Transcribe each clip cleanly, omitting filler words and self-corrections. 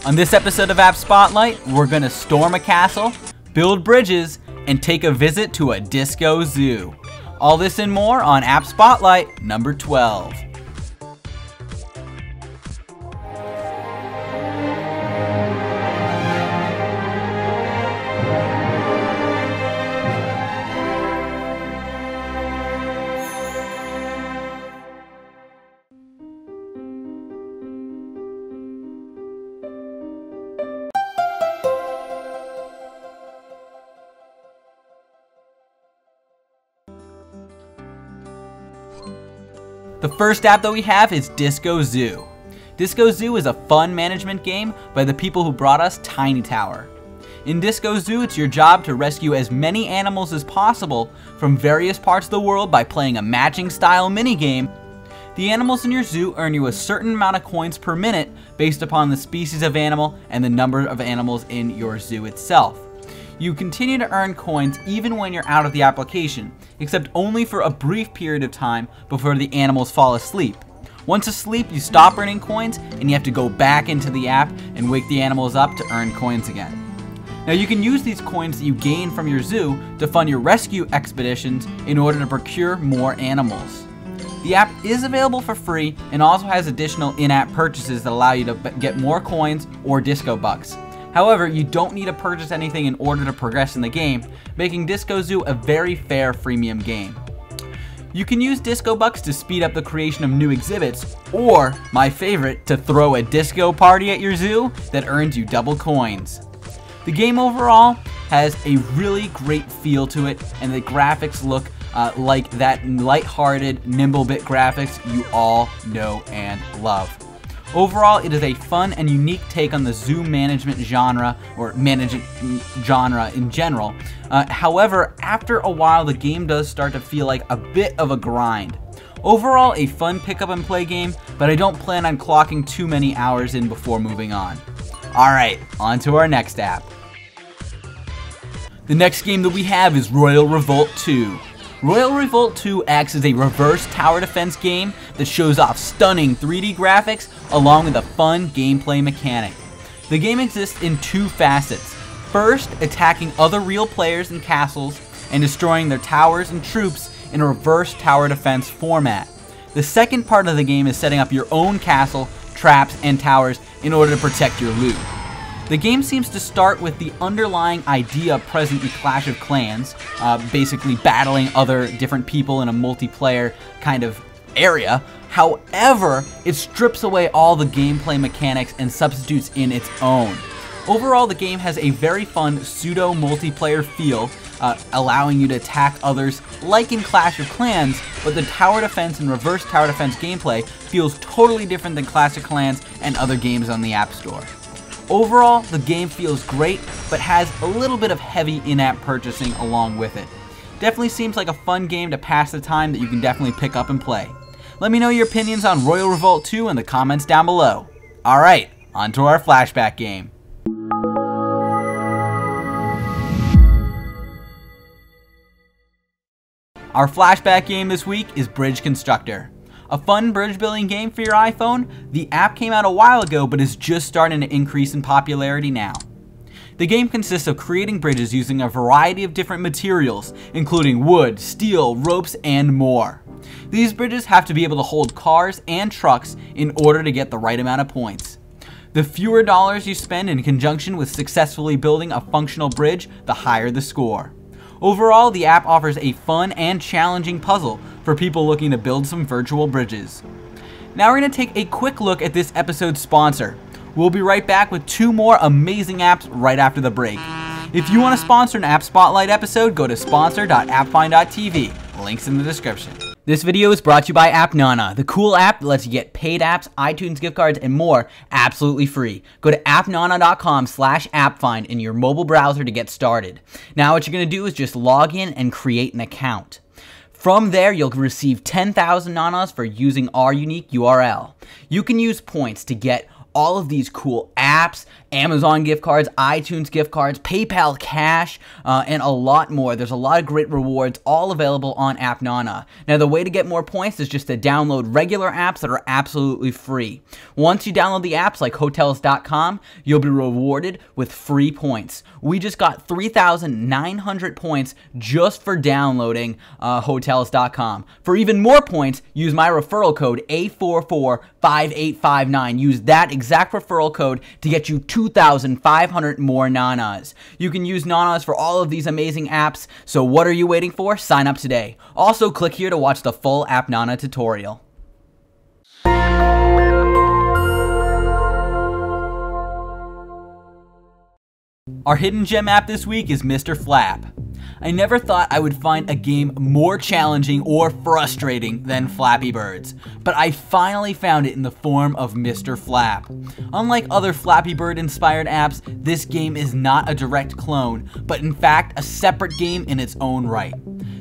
On this episode of App Spotlight, we're gonna storm a castle, build bridges, and take a visit to a disco zoo. All this and more on App Spotlight number 12. The first app that we have is Disco Zoo. Disco Zoo is a fun management game by the people who brought us Tiny Tower. In Disco Zoo, it's your job to rescue as many animals as possible from various parts of the world by playing a matching style minigame. The animals in your zoo earn you a certain amount of coins per minute based upon the species of animal and the number of animals in your zoo itself. You continue to earn coins even when you're out of the application, except only for a brief period of time before the animals fall asleep. Once asleep, you stop earning coins and you have to go back into the app and wake the animals up to earn coins again. Now you can use these coins that you gain from your zoo to fund your rescue expeditions in order to procure more animals. The app is available for free and also has additional in-app purchases that allow you to get more coins or disco bucks. However, you don't need to purchase anything in order to progress in the game, making Disco Zoo a very fair freemium game. You can use Disco Bucks to speed up the creation of new exhibits, or, my favorite, to throw a disco party at your zoo that earns you double coins. The game overall has a really great feel to it, and the graphics look like that lighthearted, Nimblebit graphics you all know and love. Overall, it is a fun and unique take on the zoo management genre, or management genre in general. However, after a while, the game does start to feel like a bit of a grind. Overall, a fun pick up and play game, but I don't plan on clocking too many hours in before moving on. Alright, on to our next app. The next game that we have is Royal Revolt 2. Royal Revolt 2 acts as a reverse tower defense game that shows off stunning 3D graphics along with a fun gameplay mechanic. The game exists in two facets. First, attacking other real players and castles and destroying their towers and troops in a reverse tower defense format. The second part of the game is setting up your own castle, traps, and towers in order to protect your loot. The game seems to start with the underlying idea present in Clash of Clans, basically battling other different people in a multiplayer kind of area. However, it strips away all the gameplay mechanics and substitutes in its own. Overall, the game has a very fun pseudo-multiplayer feel, allowing you to attack others like in Clash of Clans, but the tower defense and reverse tower defense gameplay feels totally different than Clash of Clans and other games on the App Store. Overall, the game feels great, but has a little bit of heavy in-app purchasing along with it. Definitely seems like a fun game to pass the time that you can definitely pick up and play. Let me know your opinions on Royal Revolt 2 in the comments down below. Alright, on to our flashback game. Our flashback game this week is Bridge Constructor. A fun bridge building game for your iPhone, the app came out a while ago but is just starting to increase in popularity now. The game consists of creating bridges using a variety of different materials, including wood, steel, ropes, and more. These bridges have to be able to hold cars and trucks in order to get the right amount of points. The fewer dollars you spend in conjunction with successfully building a functional bridge, the higher the score. Overall, the app offers a fun and challenging puzzle for people looking to build some virtual bridges. Now we're going to take a quick look at this episode's sponsor. We'll be right back with two more amazing apps right after the break. If you want to sponsor an App Spotlight episode, go to sponsor.appfind.tv. Links in the description. This video is brought to you by AppNana, the cool app that lets you get paid apps, iTunes gift cards, and more absolutely free. Go to appnana.com/appfind in your mobile browser to get started. Now what you're going to do is just log in and create an account. From there, you'll receive 10,000 nanas for using our unique URL. You can use points to get all of these cool apps, apps, Amazon gift cards, iTunes gift cards, PayPal cash, and a lot more. There's a lot of great rewards all available on AppNana. Now, the way to get more points is just to download regular apps that are absolutely free. Once you download the apps like Hotels.com, you'll be rewarded with free points. We just got 3,900 points just for downloading Hotels.com. For even more points, use my referral code A445859. Use that exact referral code to get you 2,500 more nanas. You can use nanas for all of these amazing apps, so what are you waiting for? Sign up today. Also, click here to watch the full AppNana tutorial. Our hidden gem app this week is Mr. Flap. I never thought I would find a game more challenging or frustrating than Flappy Birds, but I finally found it in the form of Mr. Flap. Unlike other Flappy Bird inspired apps, this game is not a direct clone, but in fact a separate game in its own right.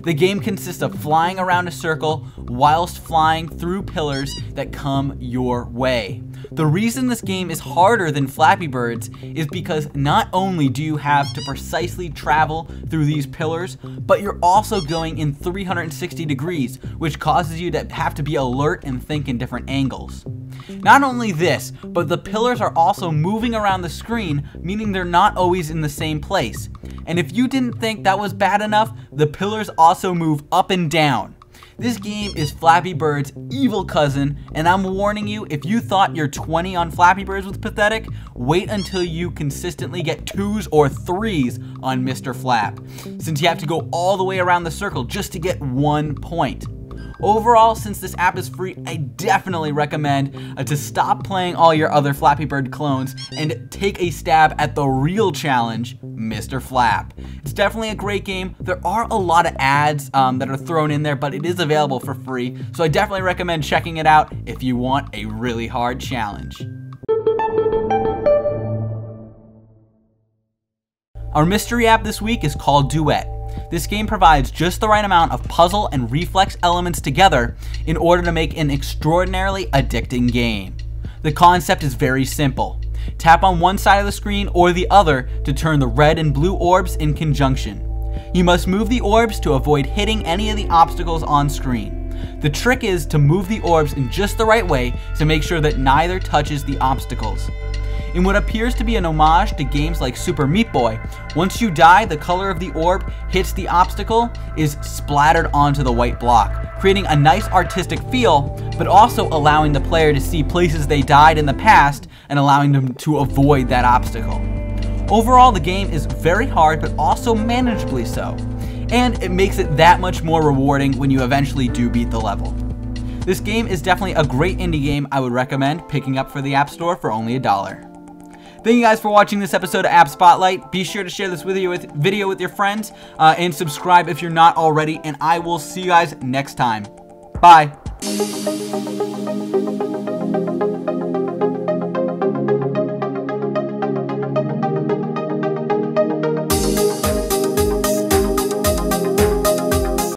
The game consists of flying around a circle whilst flying through pillars that come your way. The reason this game is harder than Flappy Bird's is because not only do you have to precisely travel through these pillars, but you're also going in 360 degrees, which causes you to have to be alert and think in different angles. Not only this, but the pillars are also moving around the screen, meaning they're not always in the same place. And if you didn't think that was bad enough, the pillars also move up and down. This game is Flappy Bird's evil cousin, and I'm warning you, if you thought your 20 on Flappy Birds was pathetic, wait until you consistently get 2s or 3s on Mr. Flap, since you have to go all the way around the circle just to get 1 point. Overall, since this app is free, I definitely recommend to stop playing all your other Flappy Bird clones and take a stab at the real challenge, Mr. Flap. It's definitely a great game. There are a lot of ads that are thrown in there, but it is available for free, so I definitely recommend checking it out if you want a really hard challenge. Our mystery app this week is called Duet. This game provides just the right amount of puzzle and reflex elements together in order to make an extraordinarily addicting game. The concept is very simple. Tap on one side of the screen or the other to turn the red and blue orbs in conjunction. You must move the orbs to avoid hitting any of the obstacles on screen. The trick is to move the orbs in just the right way to make sure that neither touches the obstacles. In what appears to be an homage to games like Super Meat Boy, once you die, the color of the orb hits the obstacle is splattered onto the white block, creating a nice artistic feel, but also allowing the player to see places they died in the past and allowing them to avoid that obstacle. Overall, the game is very hard, but also manageably so, and it makes it that much more rewarding when you eventually do beat the level. This game is definitely a great indie game I would recommend picking up for the App Store for only $1. Thank you guys for watching this episode of App Spotlight. Be sure to share this video with your friends and subscribe if you're not already, and I will see you guys next time. Bye.